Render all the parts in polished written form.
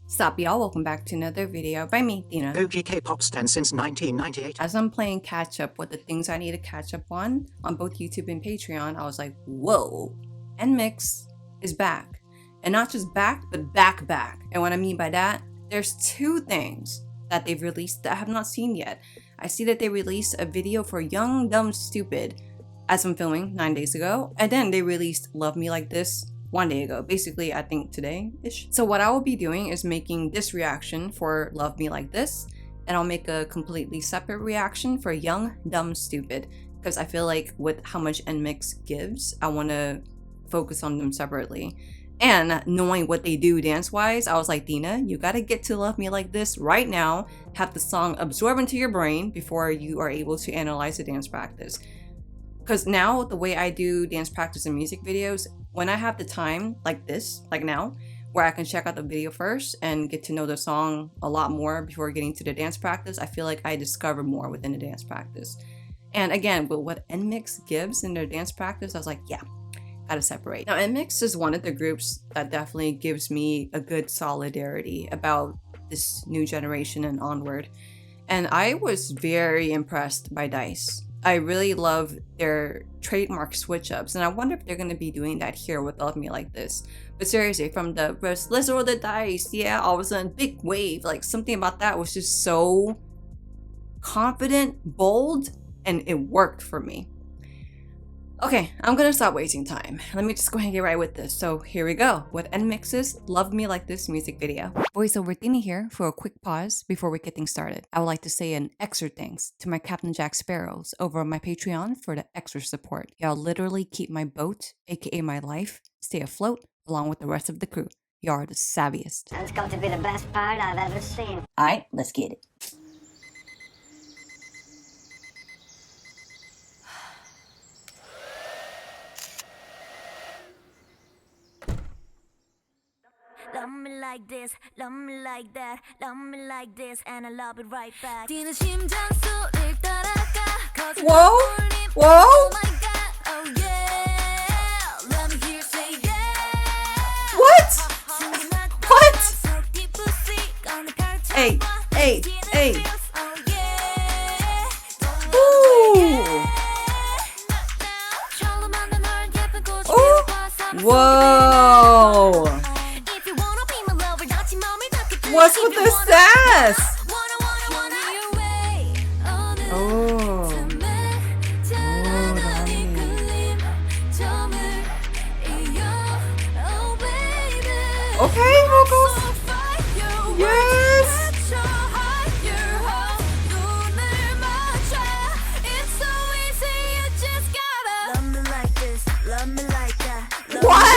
Sup y'all, welcome back to another video by me, Tina. OG K-pop stan since 1998. As I'm playing catch up with the things I need to catch up on both YouTube and Patreon, I was like, whoa, NMIXX is back. And not just back, but back. And what I mean by that, there's two things that they've released that I have not seen yet. I see that they released a video for Young, Dumb, Stupid as I'm filming 9 days ago. And then they released Love Me Like This 1 day ago, basically I think today-ish. So what I will be doing is making this reaction for Love Me Like This, and I'll make a completely separate reaction for Young, Dumb, Stupid, because I feel like with how much NMIXX gives, I want to focus on them separately. And knowing what they do dance-wise, I was like, Dina, you gotta get to Love Me Like This right now, have the song absorb into your brain before you are able to analyze the dance practice. Because now, the way I do dance practice and music videos, when I have the time like this, like now, where I can check out the video first and get to know the song a lot more before getting to the dance practice, I feel like I discover more within the dance practice. And again, with what NMIXX gives in their dance practice, I was like, yeah, gotta separate. Now, NMIXX is one of the groups that definitely gives me a good solidarity about this new generation and onward. And I was very impressed by DICE. I really love their trademark switch-ups, and I wonder if they're going to be doing that here with Love Me Like This. But seriously, from the first, let's roll the dice, yeah, all of a sudden, big wave, like something about that was just so confident, bold, and it worked for me. Okay, I'm gonna stop wasting time. Let me just go ahead and get right with this. So here we go, with NMIXX's Love Me Like This music video. Voiceover Tina here for a quick pause before we get things started. I would like to say an extra thanks to my Captain Jack Sparrows over on my Patreon for the extra support. Y'all literally keep my boat, aka my life, stay afloat along with the rest of the crew. Y'all are the savviest. That's got to be the best part I've ever seen. Alright, let's get it. Love me like this, love me like that, love me like this, and I love it right back. Whoa! Whoa! Oh my God, oh yeah. Let me hear say yeah. What? What? Hey, hey, hey. Ooh. Ooh. Whoa. What's with the sass? Oh. Okay, vocals. Yes. What?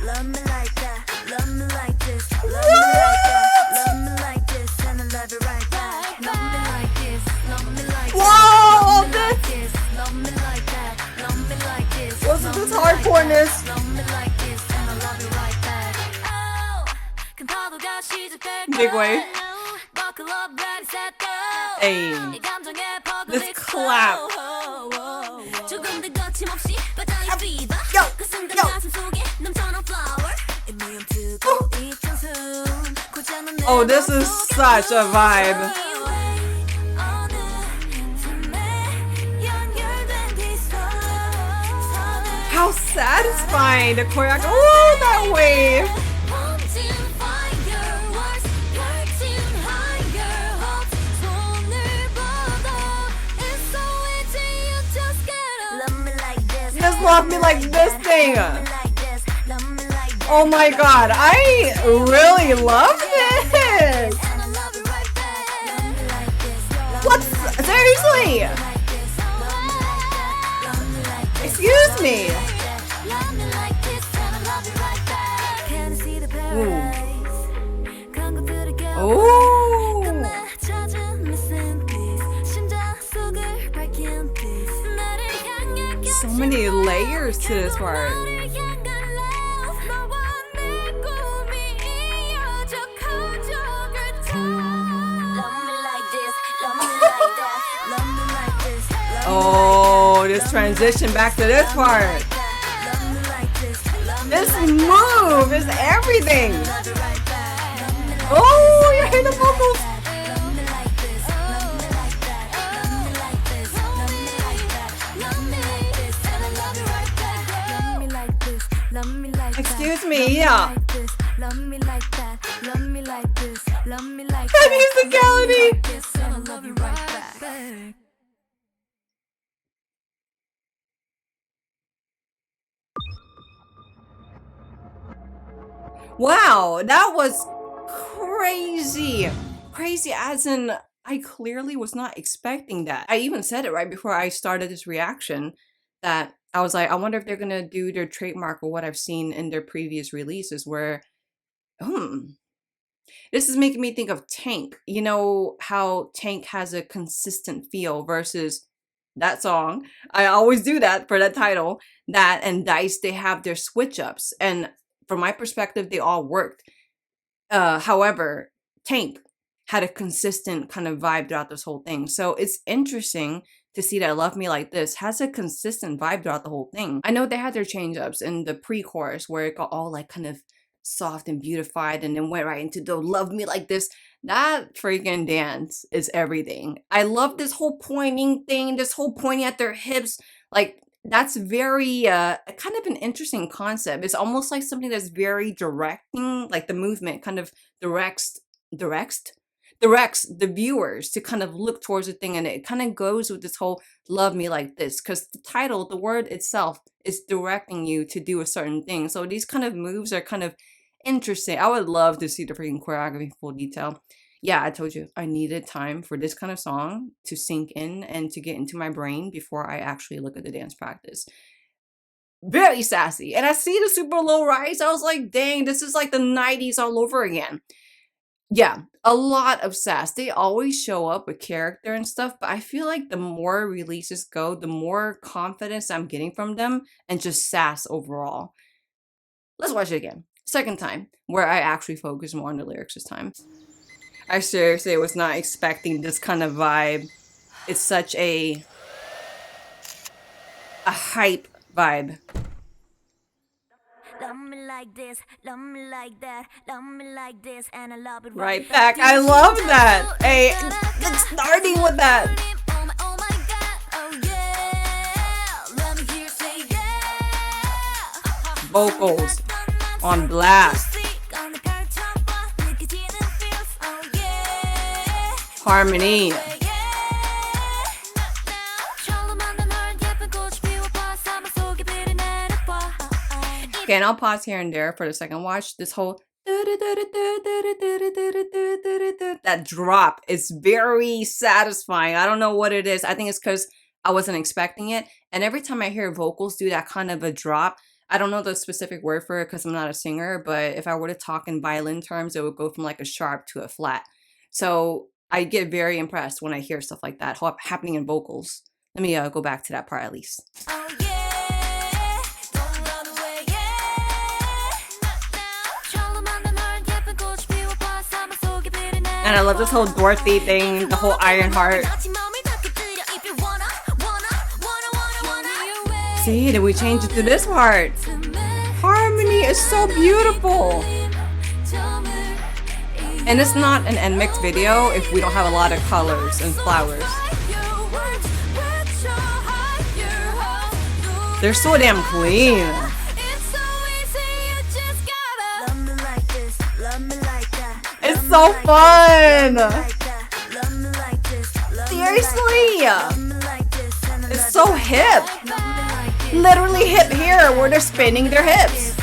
Love me like that. Love me like this. Love me like that. Love me like this, and I love it right back. Love me like this. Love me like that. Whoa! This. Love me like that. Love me like this. What's with this hardcoreness? Love me like this, and I love it right back. Big wave. Hey. This clap. Yo. Oh, this is such a vibe. How satisfying the choreography. Oh, that wave. Just love me like this thing. Oh my god, I really love this. What? Seriously? Excuse me. Ooh. So many layers to this part. Oh, this transition back to this part. This move is everything. Excuse me, yeah. Love me like that, love me like this, love me like That that. musicality. And I love you right back. Wow, that was crazy. Crazy as in I clearly was not expecting that. I even said it right before I started this reaction that I was like, I wonder if they're gonna do their trademark or what I've seen in their previous releases where this is making me think of Tank. You know how Tank has a consistent feel versus that song. I always do that for that title. That and Dice, they have their switch ups. And from my perspective, they all worked. However, Tank had a consistent kind of vibe throughout this whole thing. So it's interesting to see that Love Me Like This has a consistent vibe throughout the whole thing. I know they had their change ups in the pre-chorus where it got all like kind of soft and beautified and then went right into the Love Me Like This. That freaking dance is everything. I love this whole pointing thing, this whole pointing at their hips. Like that's very kind of an interesting concept. It's almost like something that's very directing, like the movement kind of directs the viewers to kind of look towards the thing, and it kind of goes with this whole Love Me Like This because the title, the word itself, is directing you to do a certain thing. So these kind of moves are kind of interesting. I would love to see the freaking choreography in full detail. Yeah, I told you I needed time for this kind of song to sink in and to get into my brain before I actually look at the dance practice. Very sassy. And I see the super low rise. I was like, dang, this is like the 90s all over again. Yeah, a lot of sass. They always show up with character and stuff, but I feel like the more releases go, the more confidence I'm getting from them and just sass overall. Let's watch it again. Second time, where I actually focus more on the lyrics this time. I seriously was not expecting this kind of vibe. It's such a hype vibe. Love me like this, love me like that, love me like this, and I love it Right back. I love that. Hey, it's starting with that. Oh my God, oh yeah. Let me hear you say yeah. Vocals on blast. Harmony. Okay, and I'll pause here and there for the second watch. This whole that drop is very satisfying. I don't know what it is. I think it's because I wasn't expecting it. And every time I hear vocals do that kind of a drop, I don't know the specific word for it because I'm not a singer, but if I were to talk in violin terms, it would go from like a sharp to a flat. So I get very impressed when I hear stuff like that happening in vocals. Let me go back to that part at least. Oh yeah, don't run away, yeah. And I love this whole Dorothy thing, the whole Iron Heart. See, then we change it to this part. Harmony is so beautiful. And it's not an NMIXX video if we don't have a lot of colors and flowers. They're so damn clean. It's so fun. Seriously. It's so hip. Literally hip here where they're spinning their hips.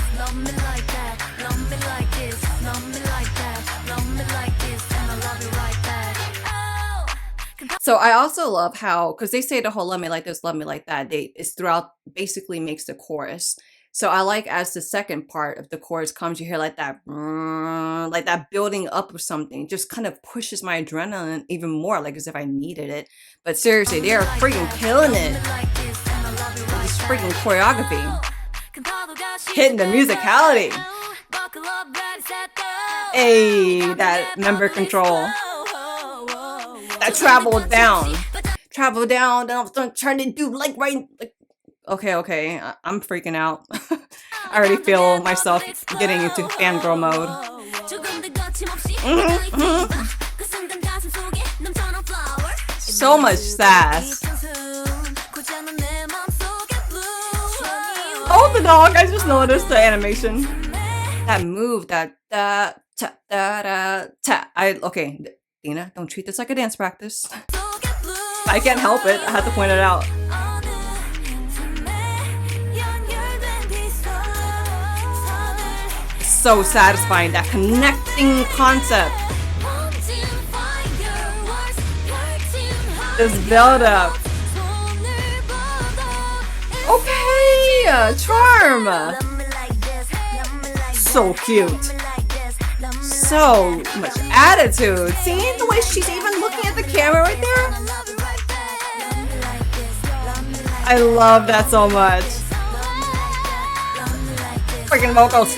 So I also love how, because they say the whole love me like this, love me like that, it's throughout, basically makes the chorus. So I like as the second part of the chorus comes, you hear like that building up of something, just kind of pushes my adrenaline even more, like as if I needed it. But seriously, they are freaking killing it. This freaking choreography. Hitting the musicality. Hey, that member control. That travel down, then I'm trying to do like right. Like, okay, I'm freaking out. I already feel myself getting into fangirl mode. So much sass. Both of song. I just noticed the animation. That move, that da ta da da ta. Okay, Tina, don't treat this like a dance practice. I can't help it. I have to point it out. So satisfying, that connecting concept. This build up. Okay, charm. So cute. So much attitude. See the way she's even looking at the camera right there? I love that so much. Freaking vocals.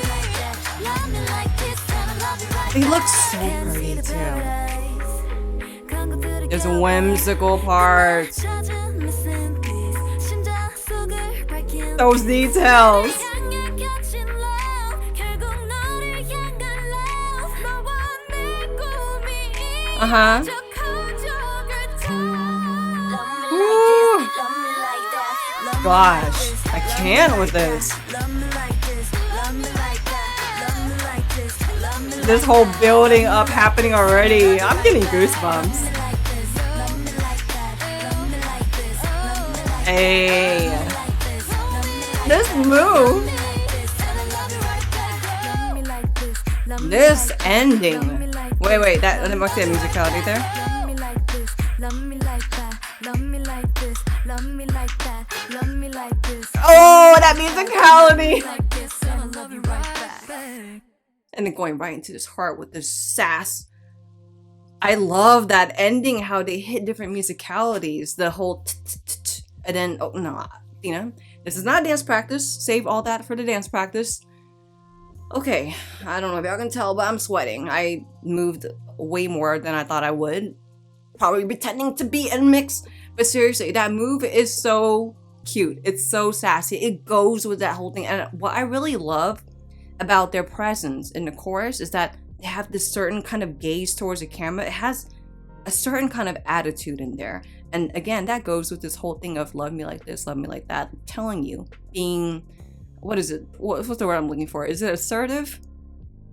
They look so pretty too. There's whimsical parts. Those details. Uh-huh. Ooh. Gosh, I can't with this. This whole building up happening already. I'm getting goosebumps. Hey. This move. This ending. Wait, that must be a musicality there. Oh, that musicality! And then going right into this heart with this sass. I love that ending, how they hit different musicalities. The whole and then, oh no, this is not a dance practice. Save all that for the dance practice. Okay, I don't know if y'all can tell, but I'm sweating. I moved way more than I thought I would. Probably pretending to be NMIXX, but seriously, that move is so cute. It's so sassy. It goes with that whole thing. And what I really love about their presence in the chorus is that they have this certain kind of gaze towards the camera. It has a certain kind of attitude in there. And again, that goes with this whole thing of love me like this, love me like that. I'm telling you, being... What is it? What's the word I'm looking for? Is it assertive?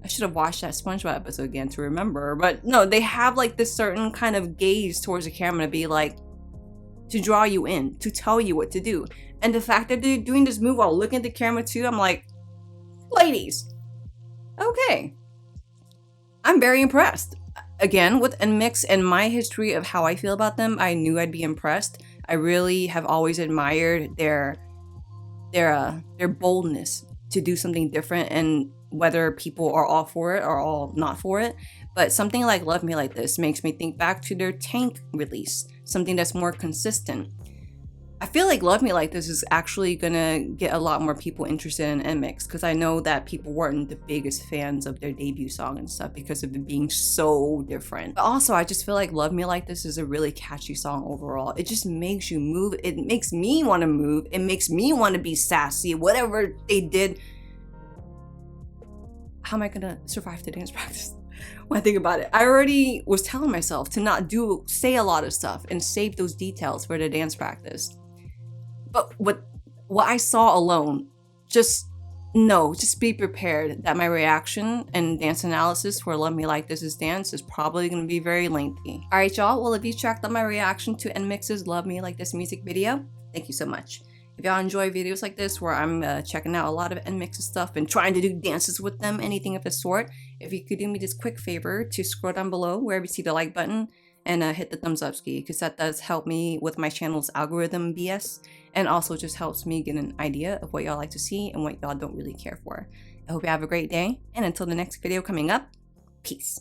I should have watched that SpongeBob episode again to remember. But no, they have like this certain kind of gaze towards the camera to be like, to draw you in, to tell you what to do. And the fact that they're doing this move while looking at the camera too, I'm like, ladies, okay. I'm very impressed. Again, with NMIXX and my history of how I feel about them, I knew I'd be impressed. I really have always admired their boldness to do something different, and whether people are all for it or all not for it. But something like Love Me Like This makes me think back to their Tank release, something that's more consistent. I feel like Love Me Like This is actually gonna get a lot more people interested in NMIXX, because I know that people weren't the biggest fans of their debut song and stuff because of it being so different. But also, I just feel like Love Me Like This is a really catchy song overall. It just makes you move. It makes me want to move. It makes me want to be sassy. Whatever they did. How am I gonna survive the dance practice? When I think about it, I already was telling myself to not say a lot of stuff and save those details for the dance practice. But what I saw alone, just be prepared that my reaction and dance analysis for Love Me Like This's dance is probably going to be very lengthy. Alright y'all, well if you checked out my reaction to NMIXX's Love Me Like This music video, thank you so much. If y'all enjoy videos like this where I'm checking out a lot of NMIXX's stuff and trying to do dances with them, anything of the sort, if you could do me this quick favor to scroll down below wherever you see the like button and hit the thumbs up key, because that does help me with my channel's algorithm BS, and also just helps me get an idea of what y'all like to see and what y'all don't really care for. I hope you have a great day, and until the next video coming up, peace.